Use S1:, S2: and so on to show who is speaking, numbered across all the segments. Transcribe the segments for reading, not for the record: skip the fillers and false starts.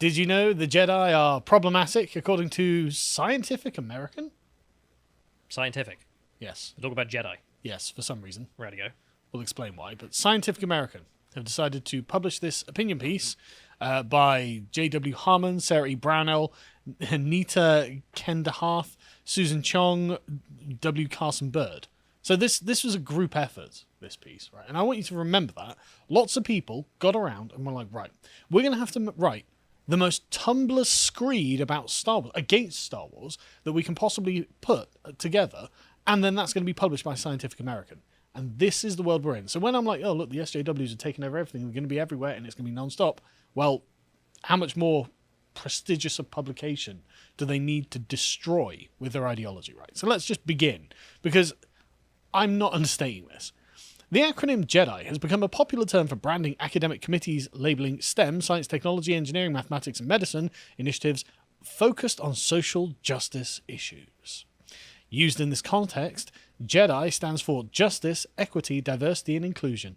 S1: Did you know the Jedi are problematic according to Scientific American?
S2: Scientific.
S1: Yes.
S2: We're talking about Jedi.
S1: Yes, for some reason.
S2: Radio.
S1: We'll explain why. But Scientific American have decided to publish this opinion piece by J.W. Harmon, Sarah E. Brownell, Nita Kendaharth, Susan Chong, W. Carson Bird. So this was a group effort, this piece, right? And I want you to remember that. Lots of people got around and were like, right, we're going to have to write the most Tumblr screed about Star Wars, against Star Wars, that we can possibly put together, and then that's going to be published by Scientific American. And this is the world we're in. So when I'm like, oh, look, the SJWs are taking over everything, they're going to be everywhere, and it's going to be non-stop, well, how much more prestigious a publication do they need to destroy with their ideology, right? So let's just begin, because I'm not understating this. The acronym JEDI has become a popular term for branding academic committees labeling STEM, science, technology, engineering, mathematics, and medicine initiatives focused on social justice issues. Used in this context, JEDI stands for Justice, Equity, Diversity, and Inclusion.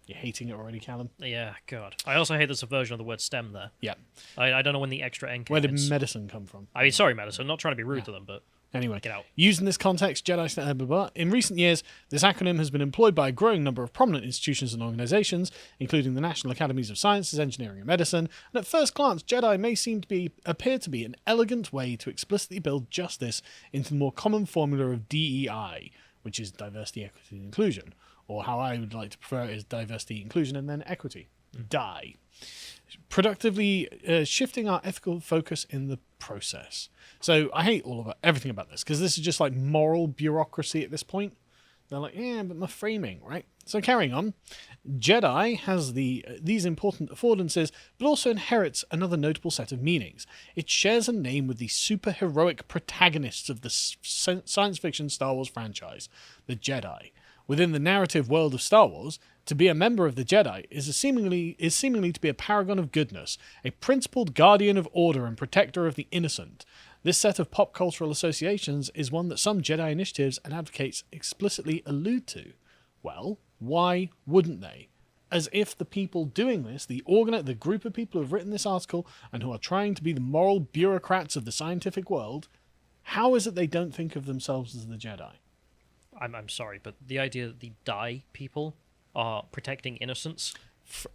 S1: You're hating it already, Callum?
S2: Yeah, God. I also hate the subversion of the word STEM there.
S1: Yeah.
S2: I don't know when the extra N came
S1: Where did
S2: in.
S1: medicine come from?
S2: I mean, sorry, medicine. I'm not trying to be rude to them, but
S1: Anyway,
S2: get out.
S1: Used in this context, in recent years, this acronym has been employed by a growing number of prominent institutions and organisations, including the National Academies of Sciences, Engineering and Medicine, and at first glance, JEDI may appear to be an elegant way to explicitly build justice into the more common formula of DEI, which is diversity, equity, and inclusion, or how I would like to prefer it is diversity, inclusion, and then equity, DI. Productively shifting our ethical focus in the process. So I hate everything about this, because this is just like moral bureaucracy at this point. They're like, yeah, but my framing, right? So carrying on, Jedi has these important affordances, but also inherits another notable set of meanings. It shares a name with the superheroic protagonists of the science fiction Star Wars franchise, the Jedi. Within the narrative world of Star Wars, to be a member of the Jedi is seemingly to be a paragon of goodness, a principled guardian of order and protector of the innocent. This set of pop cultural associations is one that some Jedi initiatives and advocates explicitly allude to. Well, why wouldn't they? As if the people doing this, the group of people who have written this article and who are trying to be the moral bureaucrats of the scientific world, how is it they don't think of themselves as the Jedi?
S2: I'm sorry, but the idea that the Die people are protecting innocence...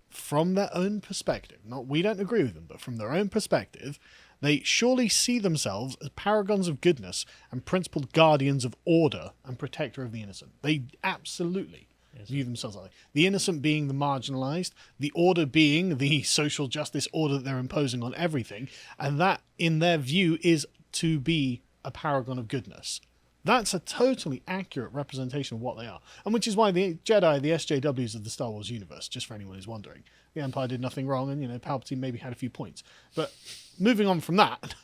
S1: From their own perspective, we don't agree with them, but from their own perspective, they surely see themselves as paragons of goodness and principled guardians of order and protector of the innocent. They absolutely view themselves like the innocent being the marginalized, the order being the social justice order that they're imposing on everything, and that, in their view, is to be a paragon of goodness. That's a totally accurate representation of what they are. And which is why the Jedi, the SJWs of the Star Wars universe, just for anyone who's wondering. The Empire did nothing wrong, and, Palpatine maybe had a few points. But moving on from that,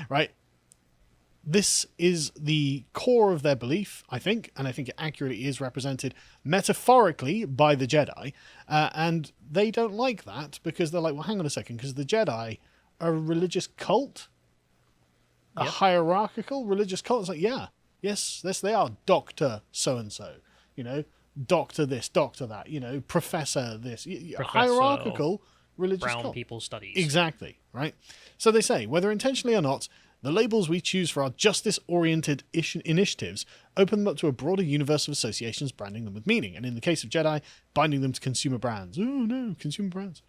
S1: right, this is the core of their belief, I think, and I think it accurately is represented metaphorically by the Jedi. And they don't like that because they're like, well, hang on a second, because the Jedi are a religious cult? A hierarchical religious cult? It's like, yes, they are Dr. So-and-so, Doctor this, Doctor that, Professor this, hierarchical religious
S2: brown
S1: cult.
S2: people studies.
S1: Exactly, right? So they say, whether intentionally or not, the labels we choose for our justice-oriented initiatives open them up to a broader universe of associations, branding them with meaning, and in the case of Jedi, binding them to consumer brands. Oh no, consumer brands.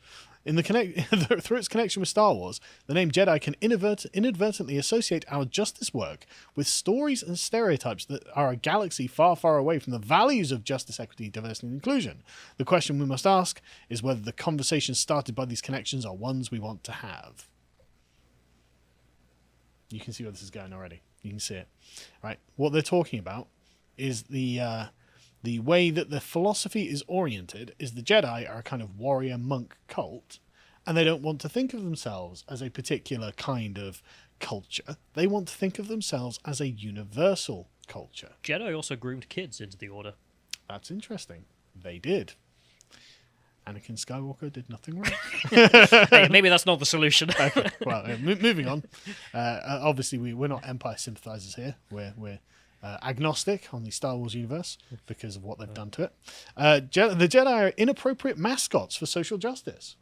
S1: Through its connection with Star Wars, the name Jedi can inadvertently associate our justice work with stories and stereotypes that are a galaxy far, far away from the values of justice, equity, diversity, and inclusion. The question we must ask is whether the conversations started by these connections are ones we want to have. You can see where this is going already. You can see it. Right? What they're talking about is the way that the philosophy is oriented is the Jedi are a kind of warrior monk cult, and they don't want to think of themselves as a particular kind of culture. They want to think of themselves as a universal culture.
S2: Jedi also groomed kids into the Order.
S1: That's interesting. They did. Anakin Skywalker did nothing wrong.
S2: Hey, maybe that's not the solution.
S1: Okay, well, moving on. Obviously, we're not Empire sympathizers here. We're agnostic on the Star Wars universe because of what they've done to it. The Jedi are inappropriate mascots for social justice.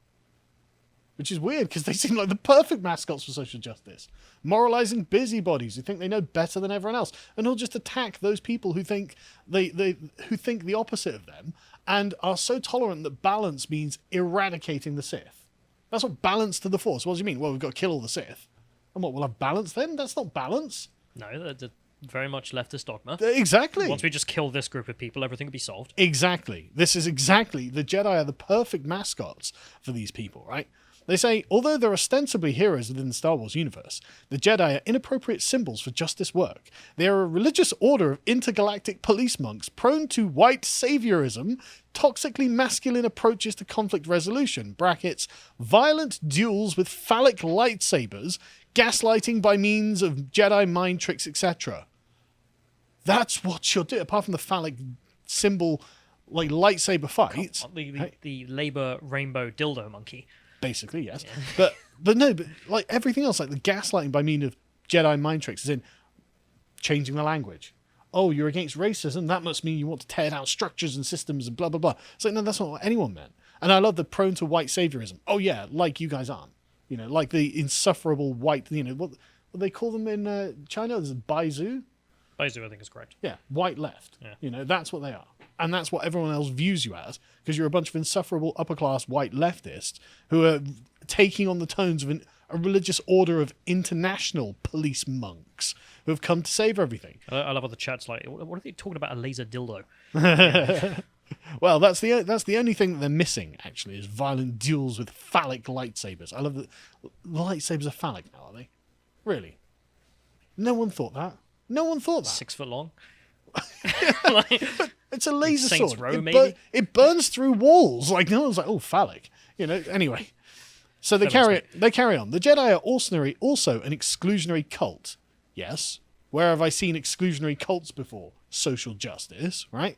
S1: which is weird because they seem like the perfect mascots for social justice. Moralizing busybodies who think they know better than everyone else, and he'll just attack those people who think who think the opposite of them, and are so tolerant that balance means eradicating the Sith. That's what balance to the Force. What do you mean? Well, we've got to kill all the Sith. And what, we'll have balance then? That's not balance.
S2: No, that's very much leftist dogma.
S1: Exactly.
S2: Once we just kill this group of people, everything will be solved.
S1: Exactly. This is exactly... The Jedi are the perfect mascots for these people, right? They say, although they're ostensibly heroes within the Star Wars universe, the Jedi are inappropriate symbols for justice work. They are a religious order of intergalactic police monks prone to white saviorism, toxically masculine approaches to conflict resolution, brackets, violent duels with phallic lightsabers, gaslighting by means of Jedi mind tricks, etc. That's what you're doing, apart from the phallic symbol, like lightsaber fights.
S2: The Labour rainbow dildo monkey.
S1: Basically, yes. Yeah. But no, but like everything else, like the gaslighting by means of Jedi mind tricks, is in changing the language. Oh, you're against racism, that must mean you want to tear down structures and systems and blah, blah, blah. It's like, no, that's not what anyone meant. And I love the prone to white saviorism. Oh, yeah, like you guys aren't. You know, like the insufferable white, you know, what they call them in China? There's Baizu.
S2: Baizu, I think is correct.
S1: Yeah, white left. Yeah. You know, that's what they are. And that's what everyone else views you as, because you're a bunch of insufferable upper-class white leftists who are taking on the tones of a religious order of international police monks who have come to save everything.
S2: I love how the chat's like, what are they talking about, a laser dildo?
S1: Well, that's the only thing that they're missing, actually, is violent duels with phallic lightsabers. I love that. Lightsabers are phallic now, are they? Really? No one thought that. No one thought that.
S2: 6 foot long.
S1: It's a laser
S2: Saints
S1: sword.
S2: Row, maybe?
S1: It burns through walls. Like, no one's like, oh, phallic. You know, anyway. So they carry on. The Jedi are also an exclusionary cult. Yes. Where have I seen exclusionary cults before? Social justice, right?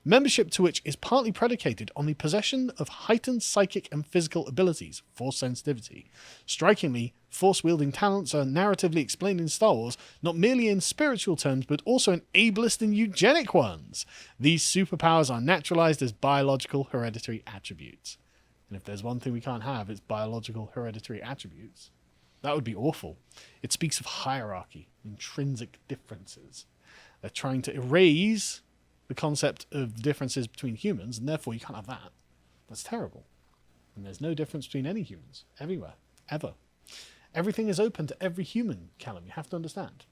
S1: Membership to which is partly predicated on the possession of heightened psychic and physical abilities, Force sensitivity. Strikingly, Force-wielding talents are narratively explained in Star Wars, not merely in spiritual terms, but also in ableist and eugenic ones. These superpowers are naturalized as biological hereditary attributes. And if there's one thing we can't have, it's biological hereditary attributes. That would be awful. It speaks of hierarchy, intrinsic differences. They're trying to erase the concept of differences between humans, and therefore you can't have that. That's terrible. And there's no difference between any humans, everywhere, ever. Everything is open to every human, Callum, you have to understand.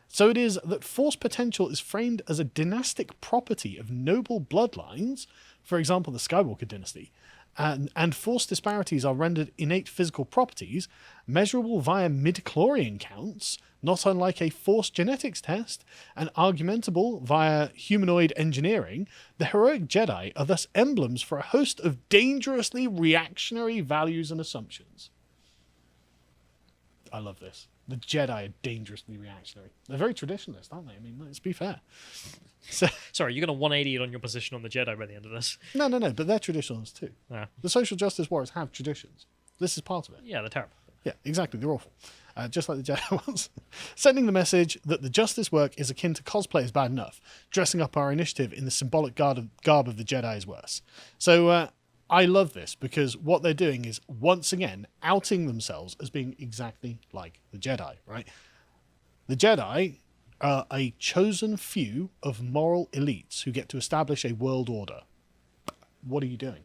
S1: So it is that Force potential is framed as a dynastic property of noble bloodlines, for example, the Skywalker dynasty, and Force disparities are rendered innate physical properties, measurable via midichlorian counts, not unlike a Force genetics test, and argumentable via humanoid engineering. The heroic Jedi are thus emblems for a host of dangerously reactionary values and assumptions. I love this. The Jedi are dangerously reactionary. They're very traditionalist, aren't they? I mean, let's be fair. So,
S2: sorry, you're going to 180 it on your position on the Jedi by the end of this.
S1: No, but they're traditionalists too. Yeah. The social justice warriors have traditions. This is part of it.
S2: Yeah, they're terrible.
S1: Yeah, exactly. They're awful. Just like the Jedi ones. Sending the message that the justice work is akin to cosplay is bad enough. Dressing up our initiative in the symbolic garb of the Jedi is worse. So I love this because what they're doing is, once again, outing themselves as being exactly like the Jedi, right? The Jedi are a chosen few of moral elites who get to establish a world order. What are you doing?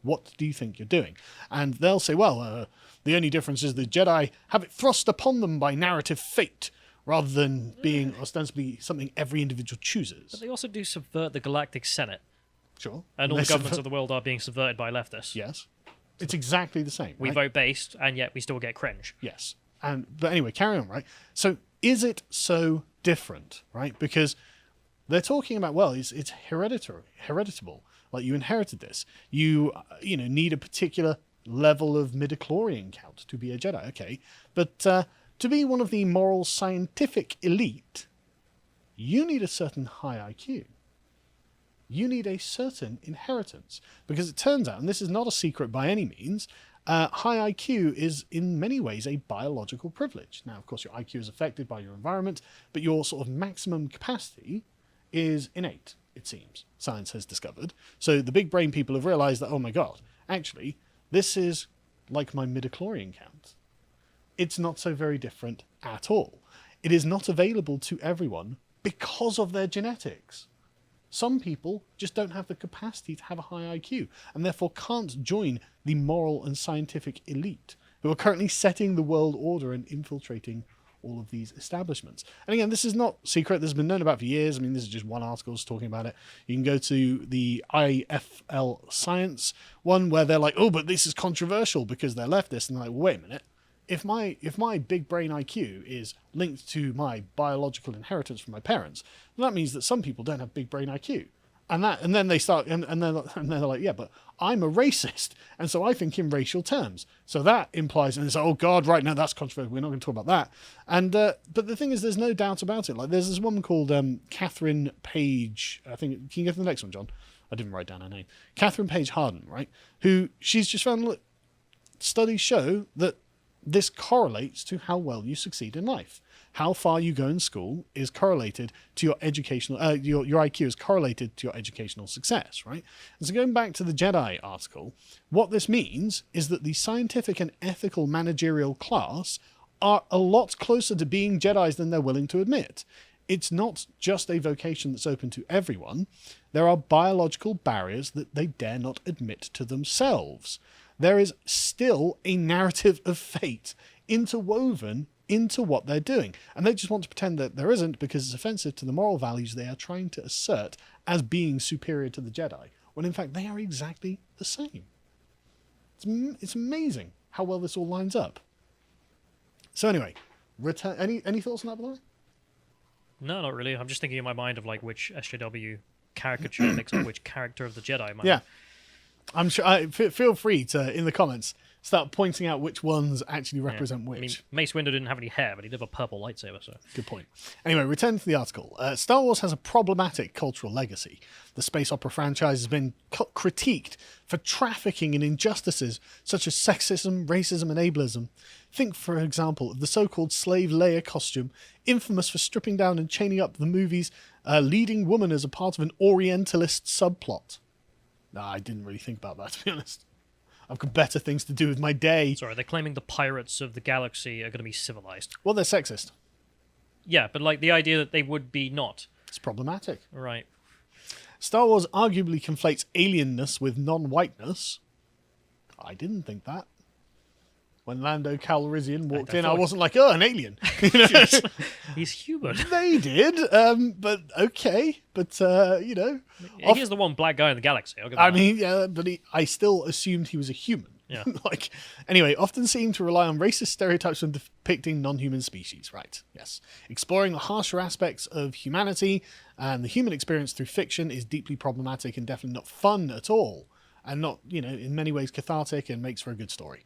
S1: What do you think you're doing? And they'll say, well, the only difference is the Jedi have it thrust upon them by narrative fate, rather than being ostensibly something every individual chooses.
S2: But they also do subvert the Galactic Senate.
S1: Sure.
S2: And all the governments of the world are being subverted by leftists.
S1: Yes. It's exactly the same.
S2: We
S1: right?
S2: vote based, and yet we still get cringe.
S1: Yes. But anyway, carry on, right? So is it so different, right? Because they're talking about, well, it's hereditable. Like, you inherited this. You need a particular level of midichlorian count to be a Jedi. Okay. But to be one of the moral scientific elite, you need a certain high IQ. You need a certain inheritance. Because it turns out, and this is not a secret by any means, high IQ is in many ways a biological privilege. Now, of course, your IQ is affected by your environment, but your sort of maximum capacity is innate, it seems, science has discovered. So the big brain people have realized that, oh my God, actually, this is like my midichlorian count. It's not so very different at all. It is not available to everyone because of their genetics. Some people just don't have the capacity to have a high IQ and therefore can't join the moral and scientific elite who are currently setting the world order and infiltrating all of these establishments. And again, this is not secret. This has been known about for years. I mean, this is just one article talking about it. You can go to the IFL Science one where they're like, oh, but this is controversial because they're leftists. And they're like, well, wait a minute. If my big brain IQ is linked to my biological inheritance from my parents, then that means that some people don't have big brain IQ. And then they start and they're like, yeah, but I'm a racist, and so I think in racial terms. So that implies, and it's like, oh God, right now that's controversial. We're not going to talk about that. And but the thing is, there's no doubt about it. Like, there's this woman called Catherine Page. I think, can you go to the next one, John? I didn't write down her name. Catherine Page Harden, right? Who she's just found. Look, studies show that this correlates to how well you succeed in life. How far you go in school is correlated to your educational, your IQ is correlated to your educational success, right? And so going back to the Jedi article, what this means is that the scientific and ethical managerial class are a lot closer to being Jedis than they're willing to admit. It's not just a vocation that's open to everyone. There are biological barriers that they dare not admit to themselves. There is still a narrative of fate interwoven into what they're doing. And they just want to pretend that there isn't because it's offensive to the moral values they are trying to assert as being superior to the Jedi, when in fact they are exactly the same. It's amazing how well this all lines up. So anyway, any thoughts on that, by the way?
S2: No, not really. I'm just thinking in my mind of like which SJW caricature makes up which character of the Jedi.
S1: Yeah. I'm sure. Feel free to, in the comments, start pointing out which ones actually represent which.
S2: I mean, Mace Windu didn't have any hair, but he did have a purple lightsaber, so...
S1: Good point. Anyway, return to the article. Star Wars has a problematic cultural legacy. The space opera franchise has been critiqued for trafficking in injustices such as sexism, racism, and ableism. Think, for example, of the so-called slave Leia costume, infamous for stripping down and chaining up the movie's leading woman as a part of an Orientalist subplot. Nah, I didn't really think about that, to be honest. I've got better things to do with my day.
S2: Sorry, they're claiming the pirates of the galaxy are going to be civilized.
S1: Well, they're sexist.
S2: Yeah, but like the idea that they would be not.
S1: It's problematic.
S2: Right.
S1: Star Wars arguably conflates alienness with non-whiteness. I didn't think that. When Lando Calrissian walked in, I wasn't like, oh, an alien. You know?
S2: He's human.
S1: They did, but okay. But, you know.
S2: He's the one black guy in the galaxy.
S1: I mean, yeah, but I still assumed he was a human.
S2: Yeah.
S1: Like, anyway, often seem to rely on racist stereotypes when depicting non-human species. Right, yes. Exploring the harsher aspects of humanity and the human experience through fiction is deeply problematic and definitely not fun at all. And not, you know, in many ways cathartic and makes for a good story.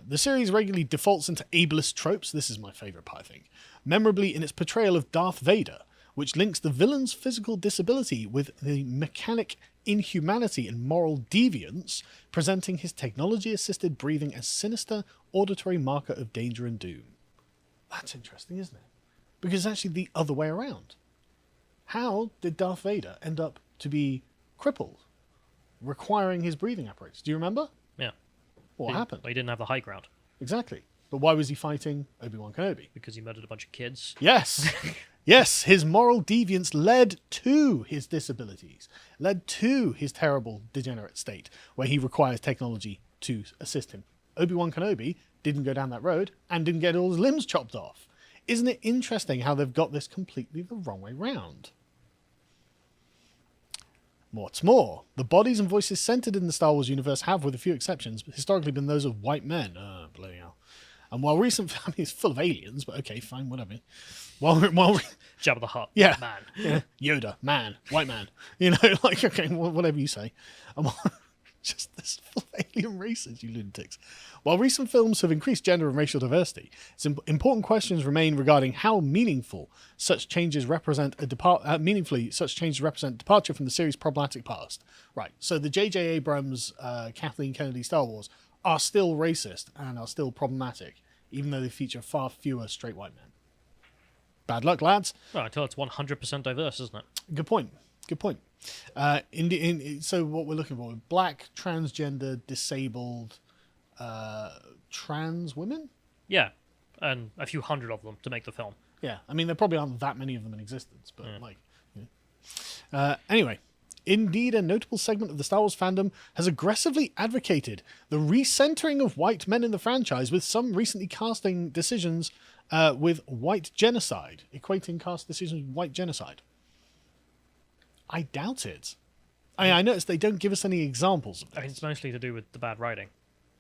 S1: The series regularly defaults into ableist tropes. This is my favourite part, I think. Memorably in its portrayal of Darth Vader, which links the villain's physical disability with the mechanic inhumanity and moral deviance, presenting his technology-assisted breathing as sinister auditory marker of danger and doom. That's interesting, isn't it? Because it's actually the other way around. How did Darth Vader end up to be crippled, requiring his breathing apparatus? Do you remember?
S2: Yeah.
S1: What happened?
S2: Well, he didn't have the high ground.
S1: Exactly. But why was he fighting Obi-Wan Kenobi?
S2: Because he murdered a bunch of kids.
S1: Yes. Yes, his moral deviance led to his disabilities, led to his terrible degenerate state, where he requires technology to assist him. Obi-Wan Kenobi didn't go down that road and didn't get all his limbs chopped off. Isn't it interesting how they've got this completely the wrong way round? What's more, the bodies and voices centered in the Star Wars universe have, with a few exceptions, historically been those of white men. Bloody hell. And while recent family is full of aliens, but okay, fine, whatever. While
S2: Jabba the Hutt,
S1: yeah,
S2: man.
S1: Yeah, Yoda, man, white man. You know, like, okay, whatever you say. Just this full of alien races, you lunatics. While recent films have increased gender and racial diversity, important questions remain regarding how meaningful such changes represent such changes represent departure from the series' problematic past. Right. So the J.J. Abrams, Kathleen Kennedy Star Wars are still racist and are still problematic, even though they feature far fewer straight white men. Bad luck, lads.
S2: Well, until it's 100% diverse, isn't it?
S1: Good point. Good point. So what we're looking for: black, transgender, disabled, trans women.
S2: Yeah, and a few hundred of them to make the film.
S1: Yeah, I mean, there probably aren't that many of them in existence, but anyway. Indeed, a notable segment of the Star Wars fandom has aggressively advocated the recentering of white men in the franchise, with some recently casting decisions with white genocide, equating cast decisions with white genocide. I doubt it. I noticed they don't give us any examples of this.
S2: I mean, it's mostly to do with the bad writing.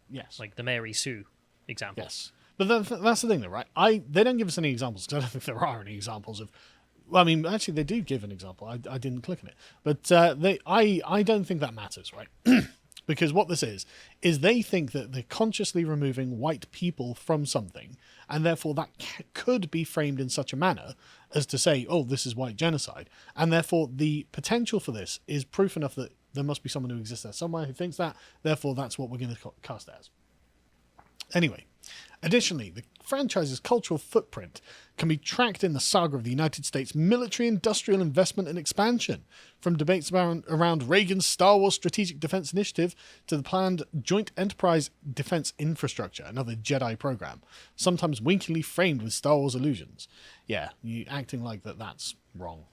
S1: Yes.
S2: Like the Mary Sue example.
S1: Yes. But that's the thing, though, right? They don't give us any examples, because I don't think there are any examples of... Well, I mean, actually, they do give an example. I didn't click on it. But I don't think that matters, right? Because what this is they think that they're consciously removing white people from something, and therefore that could be framed in such a manner as to say, oh, this is white genocide. And therefore the potential for this is proof enough that there must be someone who exists there somewhere who thinks that, therefore that's what we're going to cast as. Anyway, additionally, the franchise's cultural footprint can be tracked in the saga of the United States military-industrial investment and expansion, from debates around Reagan's Star Wars Strategic Defense Initiative to the planned Joint Enterprise Defense Infrastructure, another Jedi program, sometimes winkingly framed with Star Wars allusions. Yeah, you acting like that's wrong.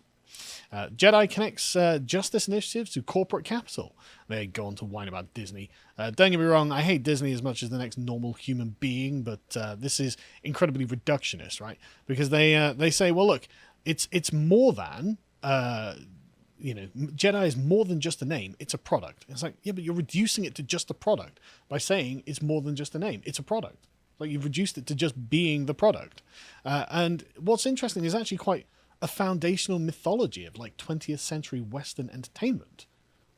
S1: Jedi connects justice initiatives to corporate capital. They go on to whine about Disney. Don't get me wrong, I hate Disney as much as the next normal human being, but this is incredibly reductionist, right? Because they say, well, look, it's more than Jedi is more than just a name; it's a product. It's like, yeah, but you're reducing it to just a product by saying it's more than just a name; it's a product. Like, you've reduced it to just being the product. And what's interesting is actually quite a foundational mythology of like 20th century Western entertainment.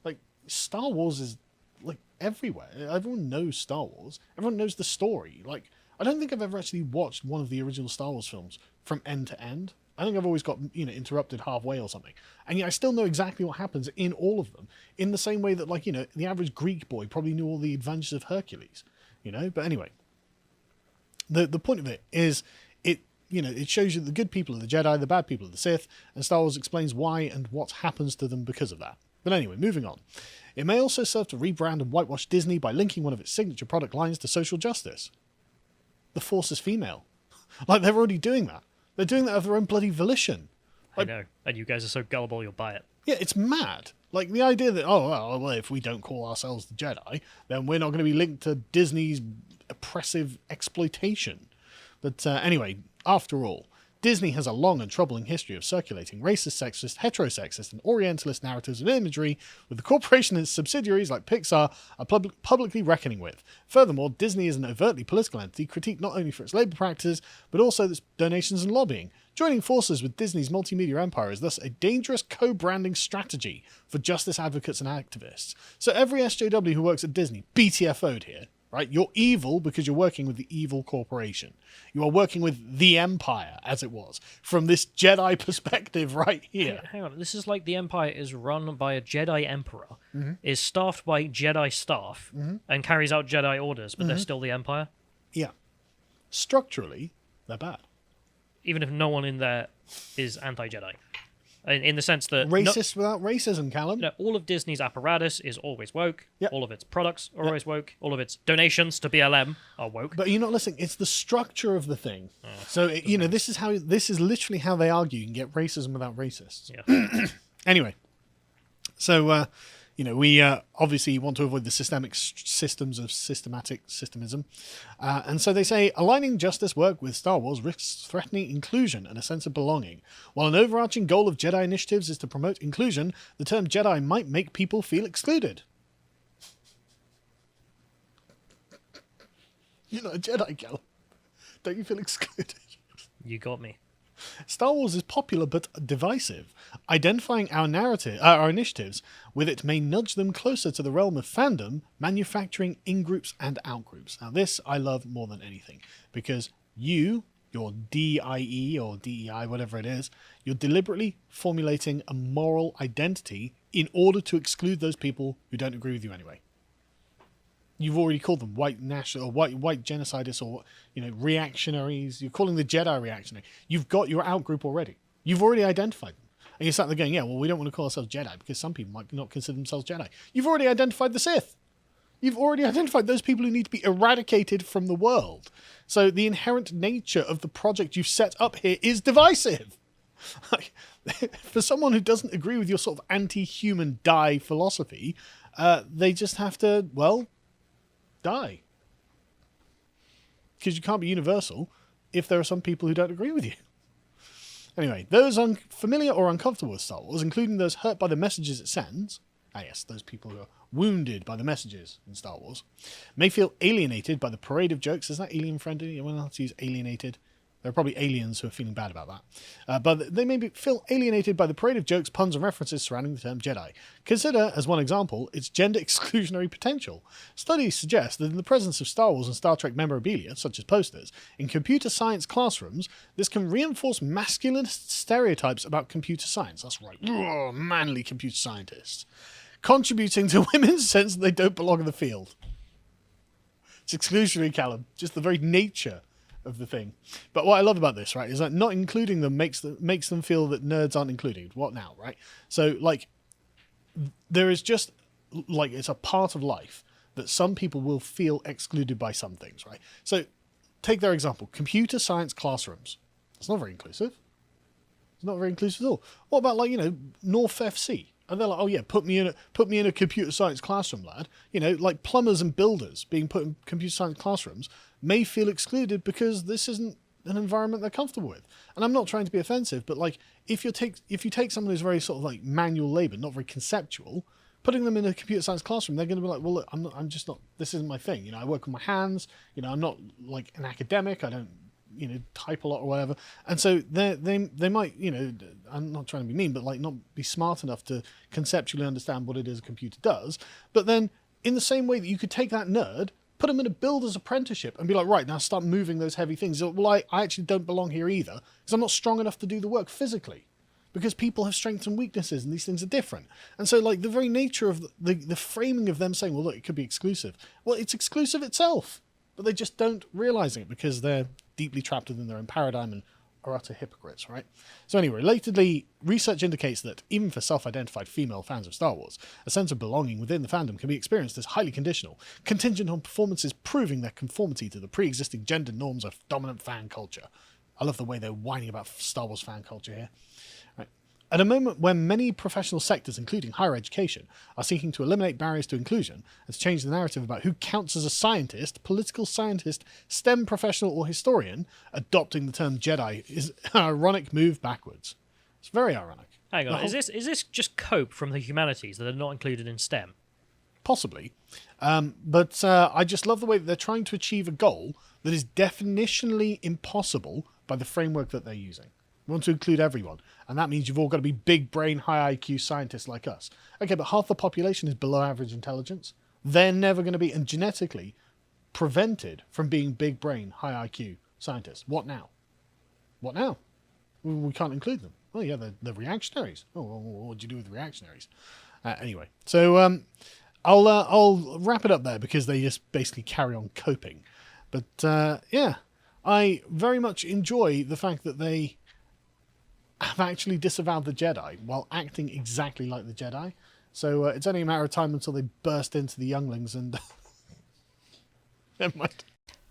S1: Like, Star Wars is like everywhere. Everyone knows Star Wars. Everyone knows the story. Like, I don't think I've ever actually watched one of the original Star Wars films from end to end. I think I've always got, interrupted halfway or something. And yet I still know exactly what happens in all of them, in the same way that, like, the average Greek boy probably knew all the adventures of Hercules, But anyway, the point of it is, it shows you the good people are the Jedi, the bad people are the Sith, and Star Wars explains why and what happens to them because of that. But anyway, moving on. It may also serve to rebrand and whitewash Disney by linking one of its signature product lines to social justice. The Force is female. Like, they're already doing that. They're doing that of their own bloody volition. Like,
S2: I know, and you guys are so gullible you'll buy it.
S1: Yeah, it's mad. Like, the idea that, well, if we don't call ourselves the Jedi, then we're not going to be linked to Disney's oppressive exploitation. But anyway, after all, Disney has a long and troubling history of circulating racist, sexist, heterosexist, and orientalist narratives and imagery, with the corporation and its subsidiaries like Pixar are publicly reckoning with. Furthermore, Disney is an overtly political entity, critiqued not only for its labour practices, but also its donations and lobbying. Joining forces with Disney's multimedia empire is thus a dangerous co-branding strategy for justice advocates and activists. So every SJW who works at Disney, BTFO'd here. Right? You're evil because you're working with the evil corporation. You are working with the Empire, as it was, from this Jedi perspective right here.
S2: Hang on, this is like the Empire is run by a Jedi Emperor,
S1: Mm-hmm.
S2: is staffed by Jedi staff, and carries out Jedi orders, but they're still the Empire?
S1: Yeah. Structurally, they're bad.
S2: Even if no one in there is anti-Jedi. In the sense that...
S1: Racist without racism, Callum.
S2: all of Disney's apparatus is always woke.
S1: Yep.
S2: All of its products are always woke. All of its donations to BLM are woke.
S1: But you're not listening. It's the structure of the thing. So, this is literally how they argue you can get racism without racists.
S2: Yeah.
S1: Anyway. So, we obviously want to avoid the systemic systems of systemism. And so they say, aligning justice work with Star Wars risks threatening inclusion and a sense of belonging. While an overarching goal of Jedi initiatives is to promote inclusion, the term Jedi might make people feel excluded. You're not a Jedi, Gal. Don't you feel excluded?
S2: You got me.
S1: Star Wars is popular but divisive. Identifying our initiatives with it may nudge them closer to the realm of fandom, manufacturing in-groups and out-groups. Now this I love more than anything, because your DIE or DEI, whatever it is, you're deliberately formulating a moral identity in order to exclude those people who don't agree with you anyway. You've already called them white national or white genocidists or reactionaries. You're calling the Jedi reactionary. You've got your out group already. You've already identified them. And you're sat there going, yeah, well, we don't want to call ourselves Jedi because some people might not consider themselves Jedi. You've already identified the Sith. You've already identified those people who need to be eradicated from the world. So the inherent nature of the project you've set up here is divisive. Like, for someone who doesn't agree with your sort of anti-human die philosophy, they just have to, well, die. Because you can't be universal if there are some people who don't agree with you. Anyway, those unfamiliar or uncomfortable with Star Wars, including those hurt by the messages it sends, yes, those people who are wounded by the messages in Star Wars, may feel alienated by the parade of jokes. Is that alien-friendly? Anyone else use alienated? There are probably aliens who are feeling bad about that. But they may feel alienated by the parade of jokes, puns, and references surrounding the term Jedi. Consider, as one example, its gender exclusionary potential. Studies suggest that in the presence of Star Wars and Star Trek memorabilia, such as posters, in computer science classrooms, this can reinforce masculinist stereotypes about computer science. That's right, manly computer scientists. Contributing to women's sense that they don't belong in the field. It's exclusionary, Callum. Just the very nature of the thing. But what I love about this, right, is that not including them makes them feel that nerds aren't included. What now, right? So, like, there is just, like, it's a part of life that some people will feel excluded by some things, right? So, take their example, computer science classrooms. It's not very inclusive. It's not very inclusive at all. What about, like, North FC? And they're like, oh yeah, put me in a computer science classroom, lad. Like plumbers and builders being put in computer science classrooms may feel excluded because this isn't an environment they're comfortable with. And I'm not trying to be offensive, but like if you take someone who's very sort of like manual labor, not very conceptual, putting them in a computer science classroom, they're going to be like, well, look, I'm just not. This isn't my thing. I work with my hands. I'm not like an academic. I don't type a lot or whatever. And so they might, I'm not trying to be mean, but like not be smart enough to conceptually understand what it is a computer does. But then in the same way that you could take that nerd, put them in a builder's apprenticeship and be like, right, now start moving those heavy things. Well, I actually don't belong here either because I'm not strong enough to do the work physically, because people have strengths and weaknesses and these things are different. And so like the very nature of the framing of them saying, well, look, it could be exclusive. Well, it's exclusive itself, but they just don't realize it because they're deeply trapped within their own paradigm and are utter hypocrites, right? So anyway, relatedly, research indicates that even for self-identified female fans of Star Wars, a sense of belonging within the fandom can be experienced as highly conditional, contingent on performances proving their conformity to the pre-existing gender norms of dominant fan culture. I love the way they're whining about Star Wars fan culture here. Right. At a moment when many professional sectors, including higher education, are seeking to eliminate barriers to inclusion and to change the narrative about who counts as a scientist, political scientist, STEM professional, or historian, adopting the term Jedi is an ironic move backwards. It's very ironic.
S2: Hang on, is this just cope from the humanities that are not included in STEM?
S1: Possibly. But I just love the way that they're trying to achieve a goal that is definitionally impossible by the framework that they're using. We want to include everyone, and that means you've all got to be big brain, high IQ scientists like us. Okay, but half the population is below average intelligence. They're never going to be, and genetically, prevented from being big brain, high IQ scientists. What now? What now? We can't include them. Oh yeah, they're reactionaries. Oh, well, what do you do with reactionaries? Anyway, so I'll wrap it up there because they just basically carry on coping. But yeah, I very much enjoy the fact that they have actually disavowed the Jedi while acting exactly like the Jedi. So it's only a matter of time until they burst into the younglings and... Never mind.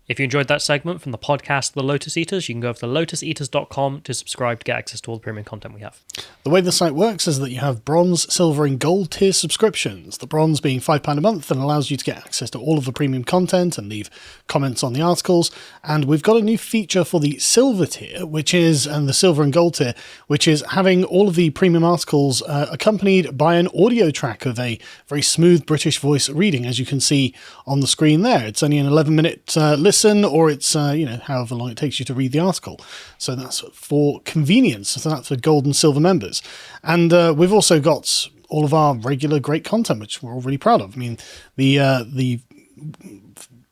S2: If you enjoyed that segment from the podcast The Lotus Eaters, you can go over to lotuseaters.com to subscribe to get access to all the premium content we have.
S1: The way the site works is that you have bronze, silver and gold tier subscriptions. The bronze being £5 a month and allows you to get access to all of the premium content and leave comments on the articles. And we've got a new feature for the silver tier, and the silver and gold tier, which is having all of the premium articles accompanied by an audio track of a very smooth British voice reading, as you can see on the screen there. It's only an 11-minute listen, or it's however long it takes you to read the article. So that's for convenience. So that's for gold and silver members. And we've also got all of our regular great content, which we're all really proud of. I mean, the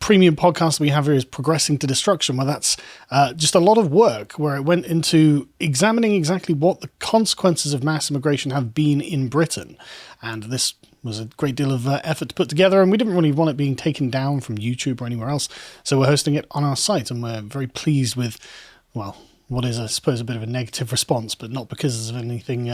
S1: premium podcast that we have here is Progressing to Destruction, where that's just a lot of work where it went into examining exactly what the consequences of mass immigration have been in Britain. And this was a great deal of effort to put together, and we didn't really want it being taken down from YouTube or anywhere else, so we're hosting it on our site, and we're very pleased with, well, what is, I suppose, a bit of a negative response, but not because of anything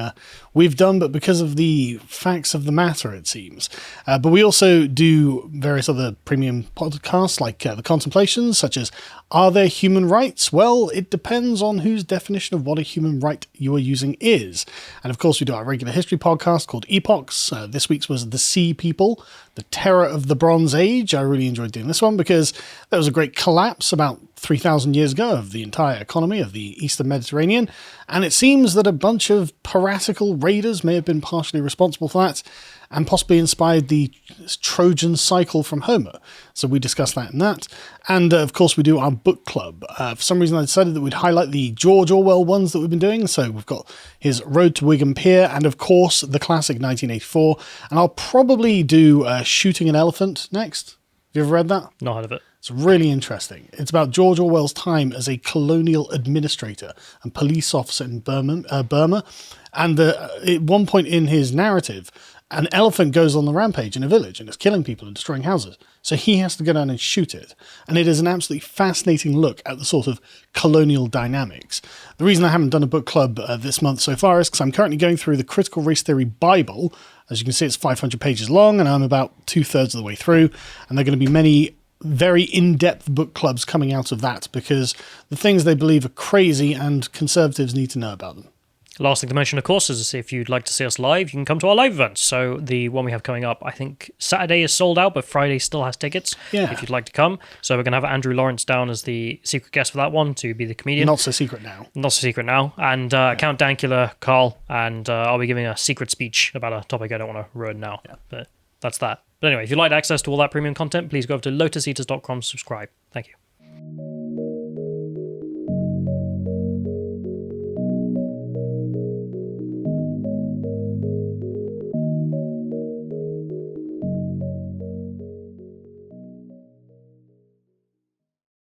S1: we've done, but because of the facts of the matter, it seems. But we also do various other premium podcasts, like The Contemplations, such as Are There Human Rights? Well, it depends on whose definition of what a human right you are using is. And of course, we do our regular history podcast called Epochs. This week's was The Sea People, the Terror of the Bronze Age. I really enjoyed doing this one because there was a great collapse about 3,000 years ago of the entire economy of the Eastern Mediterranean, and it seems that a bunch of piratical raiders may have been partially responsible for that and possibly inspired the Trojan cycle from Homer. So we discuss that in that. And of course, we do our book club. For some reason, I decided that we'd highlight the George Orwell ones that we've been doing. So we've got his Road to Wigan Pier and, of course, the classic 1984. And I'll probably do Shooting an Elephant next. Have you ever read that?
S2: Not heard of it.
S1: It's really interesting. It's about George Orwell's time as a colonial administrator and police officer in Burma. And at one point in his narrative, an elephant goes on the rampage in a village and is killing people and destroying houses. So he has to go down and shoot it. And it is an absolutely fascinating look at the sort of colonial dynamics. The reason I haven't done a book club this month so far is because I'm currently going through the Critical Race Theory Bible. As you can see, it's 500 pages long, and I'm about 2/3 of the way through. And there are going to be many very in-depth book clubs coming out of that because the things they believe are crazy and conservatives need to know about them.
S2: Last thing to mention, of course, is if you'd like to see us live, you can come to our live events. So the one we have coming up, I think Saturday is sold out, but Friday still has tickets if you'd like to come. So we're going to have Andrew Lawrence down as the secret guest for that one to be the comedian.
S1: Not so secret now.
S2: Not so secret now. And Count Dankula, Carl, and I'll be giving a secret speech about a topic I don't want to ruin now. Yeah. But that's that. But anyway, if you'd like access to all that premium content, please go over to lotuseaters.com, subscribe. Thank you.